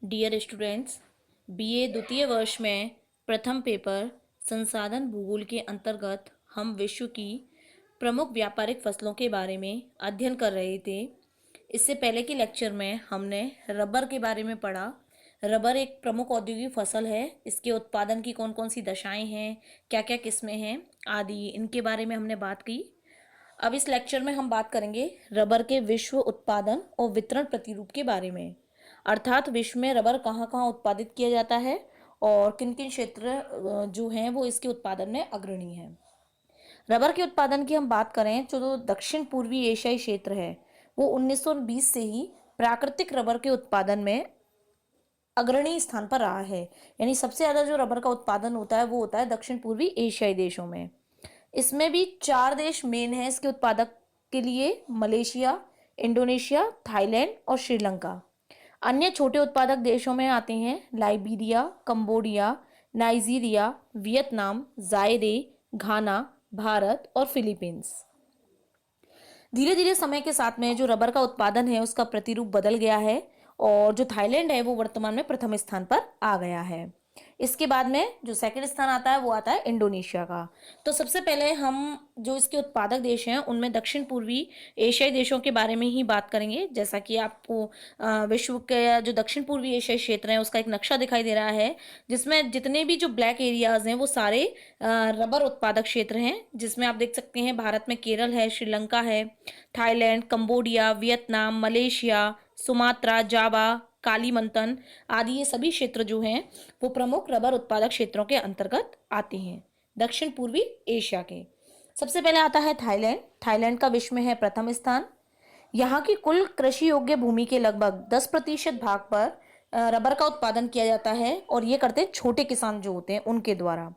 Dear students, BA द्वितीय वर्ष में प्रथम पेपर संसाधन भूगोल के अंतर्गत हम विश्व की प्रमुख व्यापारिक फसलों के बारे में अध्ययन कर रहे थे। इससे पहले के लेक्चर में हमने रबर के बारे में पढ़ा। रबर एक प्रमुख औद्योगिक फसल है। इसके उत्पादन की कौन कौन सी दशाएं हैं, क्या क्या किस्में हैं आदि, इनके बारे में हमने बात की। अब इस लेक्चर में हम बात करेंगे रबर के विश्व उत्पादन और वितरण प्रतिरूप के बारे में, अर्थात विश्व में रबर कहाँ कहाँ उत्पादित किया जाता है और किन किन क्षेत्र जो हैं वो इसके उत्पादन में अग्रणी हैं। रबर के उत्पादन की हम बात करें तो दक्षिण पूर्वी एशियाई क्षेत्र है वो 1920 से ही प्राकृतिक रबर के उत्पादन में अग्रणी स्थान पर रहा है। यानी सबसे ज़्यादा जो रबर का उत्पादन होता है वो होता है दक्षिण पूर्वी एशियाई देशों में। इसमें भी 4 देश मेन है इसके उत्पादक के लिए: मलेशिया, इंडोनेशिया, थाईलैंड और श्रीलंका। अन्य छोटे उत्पादक देशों में आते हैं लाइबीरिया, कंबोडिया, नाइजीरिया, वियतनाम, जायरे, घाना, भारत और फिलीपींस। धीरे धीरे समय के साथ में जो रबर का उत्पादन है उसका प्रतिरूप बदल गया है और जो थाईलैंड है वो वर्तमान में प्रथम स्थान पर आ गया है। इसके बाद में जो सेकंड स्थान आता है वो आता है इंडोनेशिया का। तो सबसे पहले हम जो इसके उत्पादक देश हैं उनमें दक्षिण पूर्वी एशियाई देशों के बारे में ही बात करेंगे। जैसा कि आपको विश्व के जो दक्षिण पूर्वी एशियाई क्षेत्र है उसका एक नक्शा दिखाई दे रहा है, जिसमें जितने भी जो ब्लैक एरियाज हैं वो सारे रबर उत्पादक क्षेत्र हैं। जिसमें आप देख सकते हैं भारत में केरल है, श्रीलंका है, Thailand, Cambodia, Vietnam, Malaysia, Sumatra, Java, Kalimantan आदि, ये सभी क्षेत्र जो हैं वो प्रमुख रबर उत्पादक क्षेत्रों के अंतर्गत आते हैं दक्षिण पूर्वी एशिया के। सबसे पहले आता है थाईलैंड। थाईलैंड का विश्व में है प्रथम स्थान। यहाँ की कुल कृषि योग्य भूमि के लगभग 10% भाग पर रबर का उत्पादन किया जाता है और ये करते हैं छोटे किसान जो होते हैं उनके द्वारा।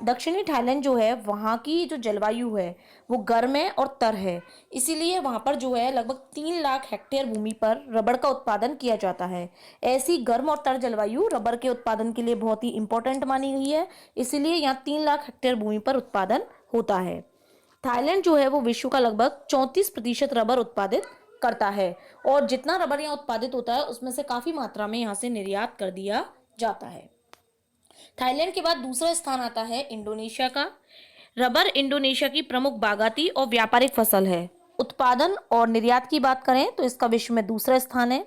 दक्षिणी थाईलैंड जो है वहाँ की जो जलवायु है वो गर्म है और तर है, इसीलिए वहाँ पर जो है लगभग 3 लाख हेक्टेयर भूमि पर रबर का उत्पादन किया जाता है। ऐसी गर्म और तर जलवायु रबर के उत्पादन के लिए बहुत ही इंपॉर्टेंट मानी गई है, इसीलिए यहाँ 3 लाख हेक्टेयर भूमि पर उत्पादन होता है। थाईलैंड जो है वो विश्व का लगभग 34% रबर उत्पादित करता है और जितना रबर यहाँ उत्पादित होता है उसमें से काफी मात्रा में यहाँ से निर्यात कर दिया जाता है। थाईलैंड के बाद दूसरा स्थान आता है इंडोनेशिया का। रबर इंडोनेशिया की प्रमुख बागाती और व्यापारिक फसल है। उत्पादन और निर्यात की बात करें तो इसका विश्व में दूसरा स्थान है।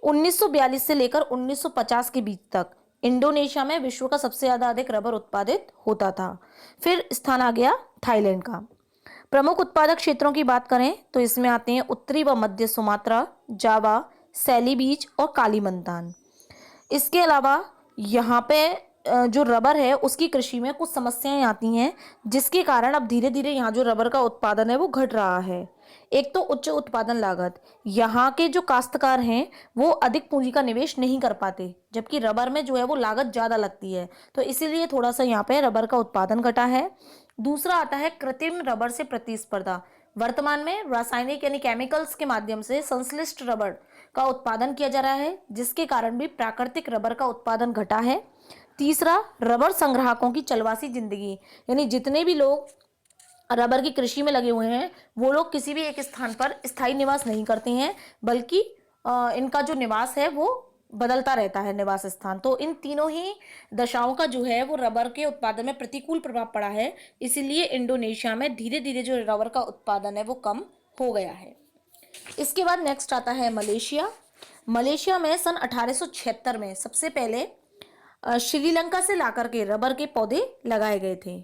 1942 से लेकर 1950 के बीच तक इंडोनेशिया में विश्व का सबसे ज्यादा अधिक रबर उत्पादित होता था। फिर स्थान आ गया थाईलैंड का। प्रमुख उत्पादक क्षेत्रों की बात करें तो इसमें आते हैं उत्तरी व मध्य सुमात्रा, जावा, सैली बीच और कालीमंतान। इसके अलावा यहाँ पे जो रबर है उसकी कृषि में कुछ समस्याएं आती हैं, जिसके कारण अब धीरे धीरे यहाँ जो रबर का उत्पादन है वो घट रहा है। एक तो उच्च उत्पादन लागत, यहाँ के जो काश्तकार हैं वो अधिक पूंजी का निवेश नहीं कर पाते, जबकि रबर में जो है वो लागत ज़्यादा लगती है, तो इसीलिए थोड़ा सा यहाँ पे रबर का उत्पादन घटा है। दूसरा आता है कृत्रिम रबर से प्रतिस्पर्धा। वर्तमान में रासायनिक यानी केमिकल्स के माध्यम से संश्लिष्ट रबर का उत्पादन किया जा रहा है, जिसके कारण भी प्राकृतिक रबर का उत्पादन घटा है। तीसरा, रबर संग्राहकों की चलवासी जिंदगी, यानी जितने भी लोग रबर की कृषि में लगे हुए हैं वो लोग किसी भी एक स्थान पर स्थायी निवास नहीं करते हैं, बल्कि इनका जो निवास है वो बदलता रहता है निवास स्थान। तो इन तीनों ही दशाओं का जो है वो रबर के उत्पादन में प्रतिकूल प्रभाव पड़ा है, इसीलिए इंडोनेशिया में धीरे धीरे जो रबर का उत्पादन है वो कम हो गया है। इसके बाद नेक्स्ट आता है मलेशिया। मलेशिया में सन 1876 में सबसे पहले श्रीलंका से लाकर के रबर के पौधे लगाए गए थे।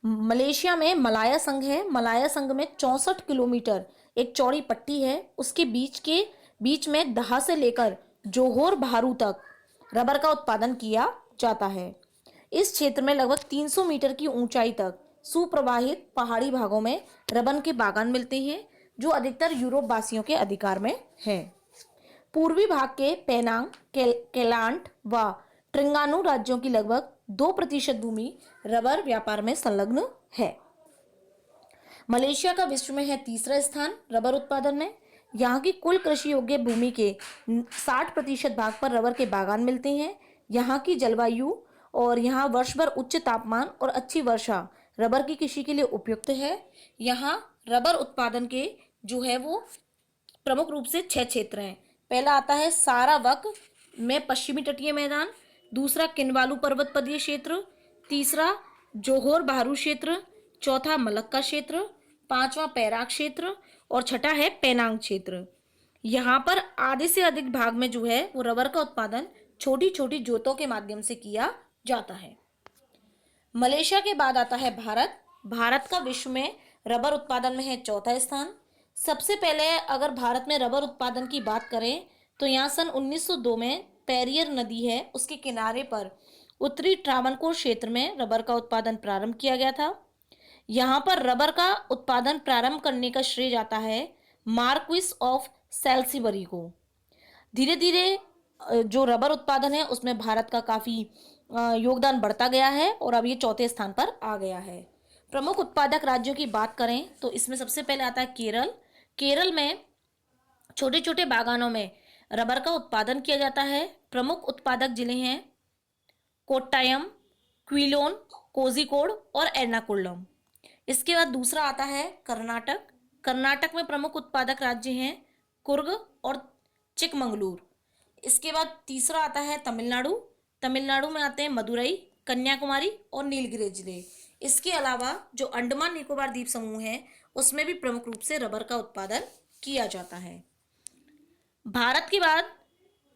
मलेशिया में मलाया संघ है। मलाया संघ में 64 किलोमीटर एक चौड़ी पट्टी है, उसके बीच में दहा से लेकर जोहोर बारू तक रबर का उत्पादन किया जाता है। इस क्षेत्र में लगभग 300 मीटर की ऊंचाई तक सुप्रवाहित पहाड़ी भागों में रबर के बागान मिलते हैं, जो अधिकतर यूरोप वासियों के अधिकार में है। पूर्वी भाग के पेनांग, केलांट व ट्रिंगानू राज्यों की लगभग 2% भूमि रबर व्यापार में संलग्न है। मलेशिया का विश्व में है तीसरा स्थान रबर उत्पादन में। यहाँ की कुल कृषि योग्य भूमि के 60% भाग पर रबर के बागान मिलते हैं। यहाँ की जलवायु और यहाँ वर्ष भर उच्च तापमान और अच्छी वर्षा रबर की कृषि के लिए उपयुक्त है। यहाँ रबर उत्पादन के जो है वो प्रमुख रूप से 6 क्षेत्र हैं। पहला आता है सारावक, में पश्चिमी तटीय मैदान, दूसरा किनवालू पर्वत पदीय क्षेत्र, तीसरा जोहोर बारू क्षेत्र, चौथा मलक्का क्षेत्र, पांचवा पैराक क्षेत्र और छठा है पेनांग क्षेत्र। यहाँ पर आधे से अधिक भाग में जो है वो रबर का उत्पादन छोटी छोटी जोतों के माध्यम से किया जाता है। मलेशिया के बाद आता है भारत। भारत का विश्व में रबर उत्पादन में है चौथा स्थान। सबसे पहले अगर भारत में रबर उत्पादन की बात करें तो यहाँ सन 1902 में पेरियर नदी है उसके किनारे पर उत्तरी ट्रावनकोर क्षेत्र में रबर का उत्पादन प्रारंभ किया गया था। यहाँ पर रबर का उत्पादन प्रारंभ करने का श्रेय जाता है मार्क्विस ऑफ सेल्सीबरी को। धीरे धीरे जो रबर उत्पादन है उसमें भारत का काफ़ी योगदान बढ़ता गया है और अब ये चौथे स्थान पर आ गया है। प्रमुख उत्पादक राज्यों की बात करें तो इसमें सबसे पहले आता है केरल। केरल में छोटे छोटे बागानों में रबर का उत्पादन किया जाता है। प्रमुख उत्पादक जिले हैं कोट्टायम, क्विलोन, कोझिकोड और एर्नाकुलम। इसके बाद दूसरा आता है कर्नाटक। कर्नाटक में प्रमुख उत्पादक राज्य हैं कुर्ग और चिकमंगलूर। इसके बाद तीसरा आता है तमिलनाडु। तमिलनाडु में आते हैं मदुरई, कन्याकुमारी और नीलगिरी जिले। इसके अलावा जो अंडमान निकोबार द्वीप समूह है उसमें भी प्रमुख रूप से रबर का उत्पादन किया जाता है। भारत के बाद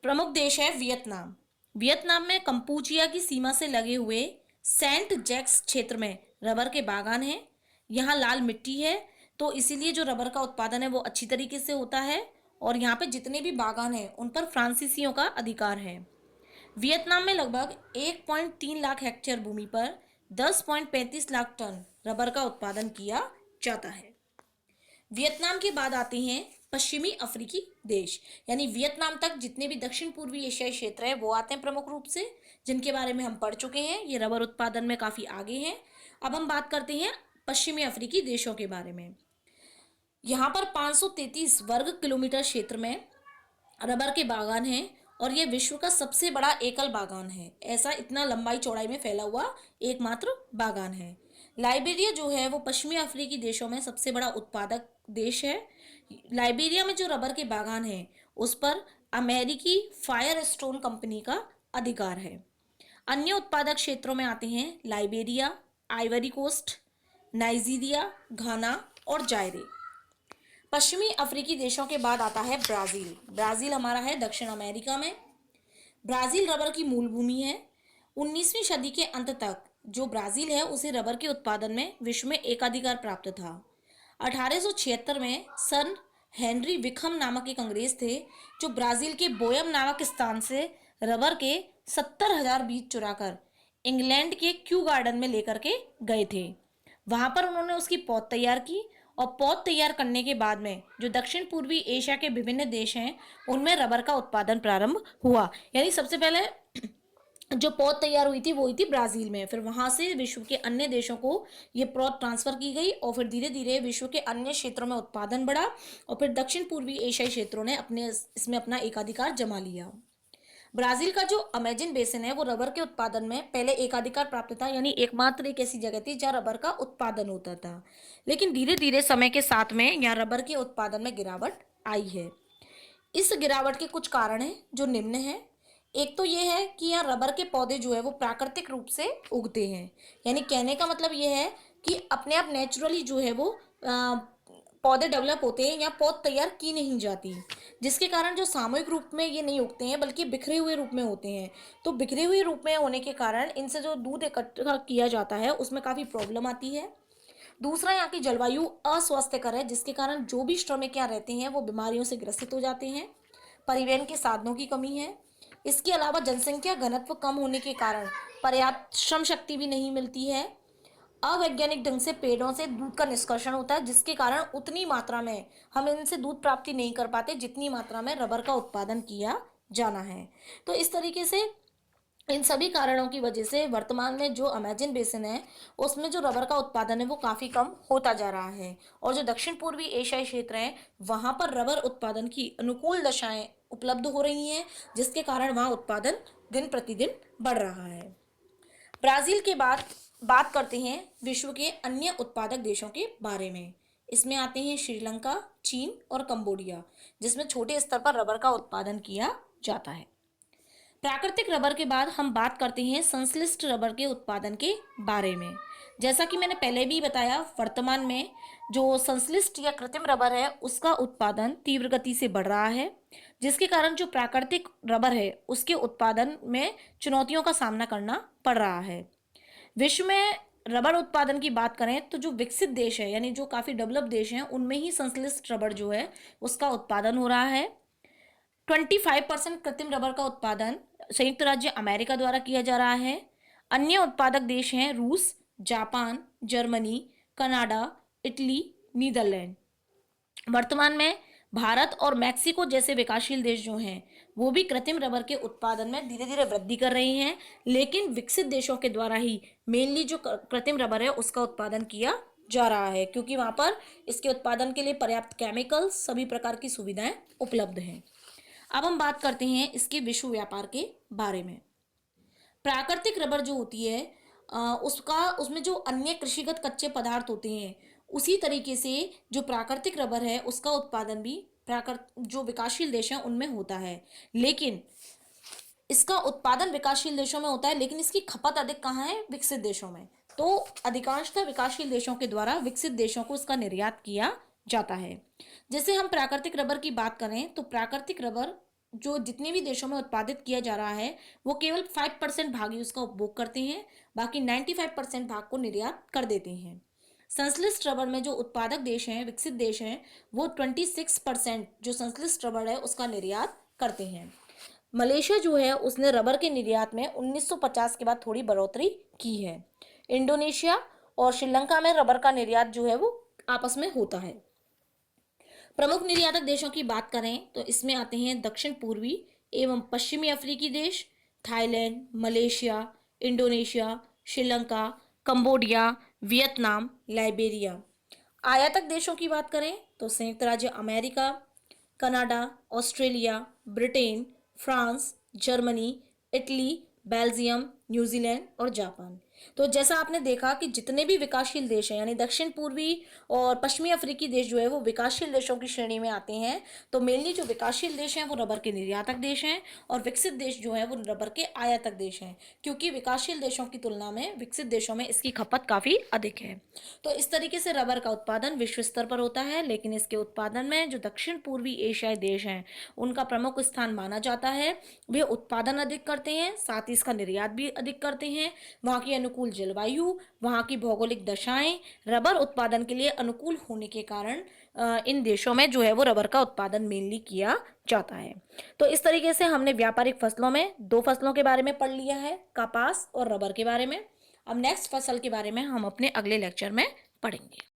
प्रमुख देश है वियतनाम। वियतनाम में कंपूचिया की सीमा से लगे हुए सेंट जैक्स क्षेत्र में रबर के बागान हैं। यहाँ लाल मिट्टी है तो इसीलिए जो रबर का उत्पादन है वो अच्छी तरीके से होता है और यहाँ पे जितने भी बागान हैं उन पर फ्रांसीसियों का अधिकार है। वियतनाम में लगभग 1.3 लाख हेक्टेयर भूमि पर 10.35 लाख टन रबर का उत्पादन किया जाता है। वियतनाम के बाद आते हैं पश्चिमी अफ्रीकी देश, यानी वियतनाम तक जितने भी दक्षिण पूर्वी एशियाई क्षेत्र है वो आते हैं प्रमुख रूप से, जिनके बारे में हम पढ़ चुके हैं। ये रबर उत्पादन में काफ़ी आगे हैं। अब हम बात करते हैं पश्चिमी अफ्रीकी देशों के बारे में। यहाँ पर 533 वर्ग किलोमीटर क्षेत्र में रबर के बागान हैं और ये विश्व का सबसे बड़ा एकल बागान है। ऐसा इतना लंबाई चौड़ाई में फैला हुआ एकमात्र बागान है। लाइबेरिया जो है वो पश्चिमी अफ्रीकी देशों में सबसे बड़ा उत्पादक देश है। लाइबेरिया में जो रबर के बागान हैं उस पर अमेरिकी फायर स्टोन कंपनी का अधिकार है। अन्य उत्पादक क्षेत्रों में आते हैं लाइबेरिया, आइवरी कोस्ट, नाइजीरिया, घाना और जायरे। पश्चिमी अफ्रीकी देशों के बाद आता है ब्राज़ील। ब्राज़ील हमारा है दक्षिण अमेरिका में। ब्राज़ील रबर की मूल भूमि है। 19वीं सदी के अंत तक जो ब्राज़ील है उसे रबर के उत्पादन में विश्व में एकाधिकार प्राप्त था। 1876 में सर हेनरी विखम नामक एक अंग्रेज थे जो ब्राज़ील के बोयम नामक स्थान से रबर के 70,000 बीज चुराकर इंग्लैंड के क्यू गार्डन में लेकर के गए थे। वहाँ पर उन्होंने उसकी पौध तैयार की और पौध तैयार करने के बाद में जो दक्षिण पूर्वी एशिया के विभिन्न देश हैं उनमें रबर का उत्पादन प्रारंभ हुआ। यानी सबसे पहले जो पौध तैयार हुई थी वो हुई थी ब्राज़ील में, फिर वहाँ से विश्व के अन्य देशों को ये पौध ट्रांसफ़र की गई और फिर धीरे धीरे विश्व के अन्य क्षेत्रों में उत्पादन बढ़ा और फिर दक्षिण पूर्वी एशियाई क्षेत्रों ने इसमें अपना एकाधिकार जमा लिया। ब्राज़ील का जो अमेजन बेसिन है वो रबर के उत्पादन में पहले एकाधिकार प्राप्त था, यानी एकमात्र एक ऐसी जगह थी जहाँ रबर का उत्पादन होता था। लेकिन धीरे धीरे समय के साथ में यहाँ रबर के उत्पादन में गिरावट आई है। इस गिरावट के कुछ कारण हैं जो निम्न हैं। एक तो ये है कि यहाँ रबर के पौधे जो है वो प्राकृतिक रूप से उगते हैं, यानी कहने का मतलब ये है कि अपने आप नेचुरली जो है वो पौधे डेवलप होते हैं या पौध तैयार की नहीं जाती, जिसके कारण जो सामूहिक रूप में ये नहीं उगते हैं बल्कि बिखरे हुए रूप में होते हैं। तो बिखरे हुए रूप में होने के कारण इनसे जो दूध इकट्ठा किया जाता है उसमें काफ़ी प्रॉब्लम आती है। दूसरा, यहाँ की जलवायु अस्वास्थ्यकर है जिसके कारण जो भी श्रमिक यहाँ रहते हैं वो बीमारियों से ग्रसित हो जाते हैं। परिवहन के साधनों की कमी है। इसके अलावा जनसंख्या घनत्व कम होने के कारण पर्याप्त श्रम शक्ति भी नहीं मिलती है। अवैज्ञानिक ढंग से पेड़ों से दूध का निष्कर्षण होता है जिसके कारण उतनी मात्रा में हम इनसे दूध प्राप्ति नहीं कर पाते जितनी मात्रा में रबर का उत्पादन किया जाना है। तो इस तरीके से इन सभी कारणों की वजह से वर्तमान में जो अमेजन बेसिन है उसमें जो रबर का उत्पादन है वो काफ़ी कम होता जा रहा है और जो दक्षिण पूर्वी एशियाई क्षेत्र है वहाँ पर रबर उत्पादन की अनुकूल दशाएं उपलब्ध हो रही हैं जिसके कारण वहाँ उत्पादन दिन प्रतिदिन बढ़ रहा है। ब्राज़ील के बाद बात करते हैं विश्व के अन्य उत्पादक देशों के बारे में। इसमें आते हैं श्रीलंका, चीन और कंबोडिया, जिसमें छोटे स्तर पर रबर का उत्पादन किया जाता है। प्राकृतिक रबर के बाद हम बात करते हैं संश्लिष्ट रबर के उत्पादन के बारे में। जैसा कि मैंने पहले भी बताया, वर्तमान में जो संश्लिष्ट या कृत्रिम रबर है उसका उत्पादन तीव्र गति से बढ़ रहा है, जिसके कारण जो प्राकृतिक रबर है उसके उत्पादन में चुनौतियों का सामना करना पड़ रहा है। विश्व में रबर उत्पादन की बात करें तो जो विकसित देश है, यानी जो काफ़ी डेवलप देश हैं, उनमें ही संश्लिष्ट रबर जो है उसका उत्पादन हो रहा है। 25% कृत्रिम रबर का उत्पादन संयुक्त राज्य अमेरिका द्वारा किया जा रहा है। अन्य उत्पादक देश हैं Russia, Japan, Germany, Canada, Italy, Netherlands. वर्तमान में भारत और मैक्सिको जैसे विकासशील देश जो हैं वो भी कृत्रिम रबर के उत्पादन में धीरे धीरे वृद्धि कर रही हैं, लेकिन विकसित देशों के द्वारा ही मेनली जो कृत्रिम रबर है उसका उत्पादन किया जा रहा है, क्योंकि वहाँ पर इसके उत्पादन के लिए पर्याप्त केमिकल्स, सभी प्रकार की सुविधाएं उपलब्ध हैं। अब हम बात करते हैं इसके विश्व व्यापार के बारे में। प्राकृतिक रबर जो होती है उसमें जो अन्य कृषिगत कच्चे पदार्थ होते हैं उसी तरीके से जो प्राकृतिक रबर है उसका उत्पादन भी जो विकासशील देश हैं उनमें होता है, लेकिन इसका उत्पादन विकासशील देशों में होता है, लेकिन इसकी खपत अधिक कहाँ है? विकसित देशों में। तो अधिकांशतः विकासशील देशों के द्वारा विकसित देशों को इसका निर्यात किया जाता है। जैसे हम प्राकृतिक रबर की बात करें तो प्राकृतिक रबर जो जितने भी देशों में उत्पादित किया जा रहा है वो केवल 5% भाग ही उसका उपभोग करते हैं, बाकी 95% भाग को निर्यात कर देते हैं। संश्लिष्ट रबर में जो उत्पादक देश हैं, विकसित देश हैं, वो 26% जो संश्लिष्ट रबर है उसका निर्यात करते हैं। मलेशिया जो है उसने रबर के निर्यात में 1950 के बाद थोड़ी बढ़ोतरी की है। इंडोनेशिया और श्रीलंका में रबर का निर्यात जो है वो आपस में होता है। प्रमुख निर्यातक देशों की बात करें तो इसमें आते हैं दक्षिण पूर्वी एवं पश्चिमी अफ्रीकी देश, Thailand, Malaysia, Indonesia, Sri Lanka, Cambodia, Vietnam, Liberia. आयातक देशों की बात करें तो संयुक्त राज्य America, Canada, Australia, Britain, France, Germany, Italy, Belgium, New Zealand और जापान। तो जैसा आपने देखा कि जितने भी विकासशील देश हैं, यानी दक्षिण पूर्वी और पश्चिमी अफ्रीकी देश जो है वो विकासशील देशों की श्रेणी में आते हैं। तो मेनली जो विकासशील देश हैं वो रबर के निर्यातक देश हैं और विकसित देश जो है वो रबर के आयातक देश हैं, क्योंकि विकासशील देशों की तुलना में विकसित देशों में इसकी खपत काफ़ी अधिक है। तो इस तरीके से रबर का उत्पादन विश्व स्तर पर होता है, लेकिन इसके उत्पादन में जो दक्षिण पूर्वी एशियाई देश हैं उनका प्रमुख स्थान माना जाता है। वे उत्पादन अधिक करते हैं, साथ ही इसका निर्यात भी अधिक करते हैं। वहाँ की अनुकूल जलवायु, वहाँ की भौगोलिक दशाएं रबर उत्पादन के लिए अनुकूल होने के कारण इन देशों में जो है वो रबर का उत्पादन मेनली किया जाता है। तो इस तरीके से हमने व्यापारिक फसलों में दो फसलों के बारे में पढ़ लिया है, कपास और रबर के बारे में। अब नेक्स्ट फसल के बारे में हम अपने अगले लेक्चर में पढ़ेंगे।